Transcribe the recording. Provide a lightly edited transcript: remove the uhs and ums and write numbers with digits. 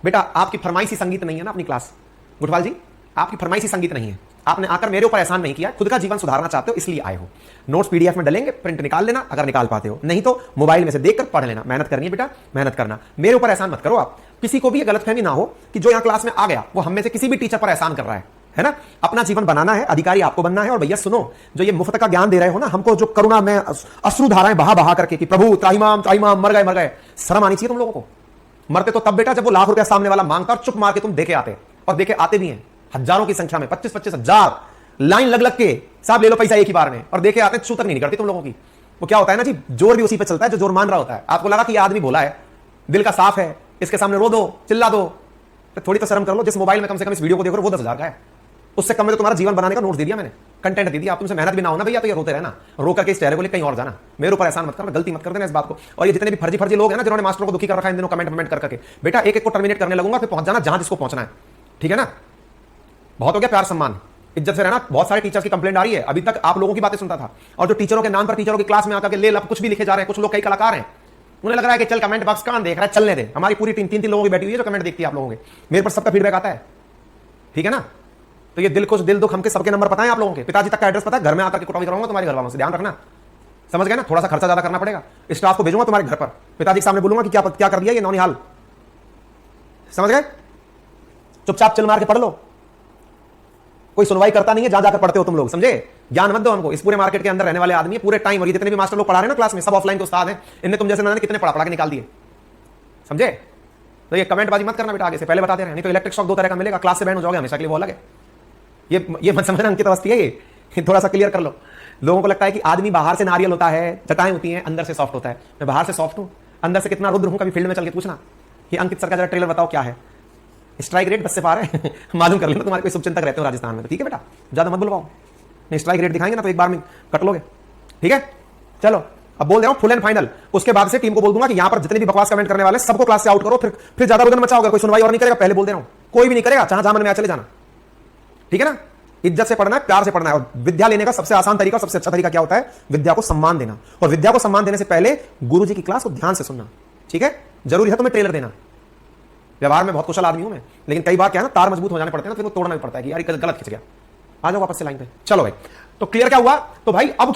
बेटा आपकी फरमाइशी संगीत नहीं है ना अपनी क्लास, गुटवाल जी आपकी फरमाइशी संगीत नहीं है। आपने आकर मेरे ऊपर एहसान नहीं किया, खुद का जीवन सुधारना चाहते हो इसलिए आए हो। नोट्स पीडीएफ में डलेंगे, प्रिंट निकाल लेना अगर निकाल पाते हो, नहीं तो मोबाइल में से देखकर पढ़ लेना। मेहनत करनी है बेटा, मेहनत करना। मेरे ऊपर एहसान मत करो आप। किसी को भी ये गलतफहमी ना हो कि जो यहां क्लास में आ गया वो हम में से किसी भी टीचर पर एहसान कर रहा है ना। अपना जीवन बनाना है, अधिकारी आपको बनना है। और भैया सुनो, जो ये मुफ्त का ज्ञान दे रहे हो ना हमको, जो करुणा में अश्रुधाराएं बहा बहा करके कि प्रभु त्राहिमाम त्राहिमाम, मर गए, शर्म आनी चाहिए तुम लोगों को। मरते तो तब बेटा जब वो लाख रुपया सामने वाला मांगता और चुप मार के तुम देखे आते, और देखे आते भी हैं हजारों की संख्या में, 25-25 हजार लाइन लग के साहब ले लो पैसा एक ही बार में, और देखे आते छू तक नहीं निकलती तुम लोगों की। वो क्या होता है ना जी, जोर भी उसी पे चलता है जो जोर मान रहा होता है। आपको लगा कि ये आदमी भोला है, दिल का साफ है, इसके सामने रो दो, चिल्ला दो, तो थोड़ी तो शर्म कर लो। जिस मोबाइल में कम से कम इस वीडियो को देख रहे हो वो 10,000 का है, उससे कम में तो तुम्हारा जीवन बनाने का नोट दे दिया मैंने, कंटेंट दे दिया। आप तुमसे मेहनत भी ना होना भैया तो ये रोते रहना, रो करके इस चेहरे को लेकर कहीं और जाना। मेरे ऊपर एहसान मत करना, गलती मत कर देना इस बात को। और ये जितने भी फर्जी लोग हैं ना जिन्होंने मास्टरों को दुखी कर रखा है इन दिनों कमेंट करके, बेटा एक को टर्मिनेट करने लगूंगा, फिर पहुंच जाना जहां जिसको पहुंचना है, ठीक है ना। बहुत हो गया, प्यार सम्मान इज्जत से रहना। बहुत सारे टीचर्स की कंप्लेंट आ रही है, अभी तक आप लोगों की बातें सुनता था, और जो टीचरों के नाम पर टीचरों की क्लास में आकर के ले लब कुछ भी लिखे जा रहे हैं। कुछ लोग कई कलाकार हैं, उन्हें लग रहा है कि चल कमेंट बॉक्स कहां देख रहा है, चलने दे। हमारी पूरी तीन लोगों की बैठी हुई है जो कमेंट देखती है आप लोगों के, मेरे पर सबका फीडबैक आता है, ठीक है ना। तो ये दिल खुश दिल दुख हमके सबके नंबर पता है आप लोगों के, पिताजी तक का एड्रेस पता है, घर में आकर के कुटाई कराऊंगा तुम्हारे घर वालों से, ध्यान रखना, समझ गए ना। थोड़ा सा खर्चा ज्यादा करना पड़ेगा, स्टाफ को भेजूंगा तुम्हारे घर पर, पिताजी के सामने बोलूंगा कि क्या कर दिया ये नौनिहाल, समझ गए। चुपचाप चल मार के पढ़ लो, कोई सुनवाई करता नहीं है जहां जाकर पढ़ते हो तुम लोग, समझे। ज्ञान मत दो हमको, इस पूरे मार्केट के अंदर रहने वाले आदमी पूरे टाइम, और ये जितने भी मास्टर लोग पढ़ा रहे हैं ना क्लास में सब ऑफलाइन के उस्ताद हैं, इन्हें तुम जैसे ना कितने पढ़ा के निकाल दिए, समझे। तो ये कमेंट बाजी मत करना बेटा, आगे से पहले बताते रहे, नहीं तो इलेक्ट्रिक शॉक 2 तरह का मिलेगा, क्लास से बैन हो जाओगे हमेशा के लिए, वो अलग है। ये मत समझना अंकित अवस्थी है, ये थोड़ा सा क्लियर कर लो। लोगों को लगता है कि आदमी बाहर से नारियल होता है, जटाएं होती हैं, अंदर से सॉफ्ट होता है। मैं बाहर से सॉफ्ट हूं, अंदर से कितना रुद्र हूं, कभी फील्ड में चल के पूछना। ये अंकित सर का जरा ट्रेलर बताओ क्या है, स्ट्राइक रेट 10 से पार है मालूम कर लेना, तुम्हारे कोई शुभचिंतक रहते हो राजस्थान में तो, ठीक है बेटा, ज्यादा मत बुलवाओ, नहीं स्ट्राइक रेट दिखाएंगे ना तो एक बार में कट लोगे, ठीक है। चलो अब बोल रहा हूं फुल एंड फाइनल, उसके बाद से टीम को बोल दूंगा कि यहां पर जितने भी बकवास कमेंट करने वाले सबको क्लास से आउट करो, फिर ज्यादा रुदन मचाओगे, कोई सुनवाई और नहीं करेगा, पहले बोल दे रहा हूं, कोई भी नहीं करेगा, जहां मन में आ चले जाना, ठीक है ना। इज्जत से पढ़ना है, प्यार से पढ़ना है, और विद्या लेने का सबसे आसान तरीका, सबसे अच्छा तरीका क्या होता है, विद्या को सम्मान देना। और विद्या को सम्मान देने से पहले गुरुजी की क्लास को ध्यान से सुनना, ठीक है। जरूरी है तुम्हें ट्रेलर देना, व्यवहार में बहुत कुशल आदमी हूं मैं, लेकिन कई बार क्या है ना, तार मजबूत हो जाने पड़ते हैं ना, फिर वो तोड़ना भी पड़ता है कि यार गलत खिंच गया, आ जाओ वापस से लाइन पे। चलो भाई, तो क्लियर क्या हुआ, तो भाई अब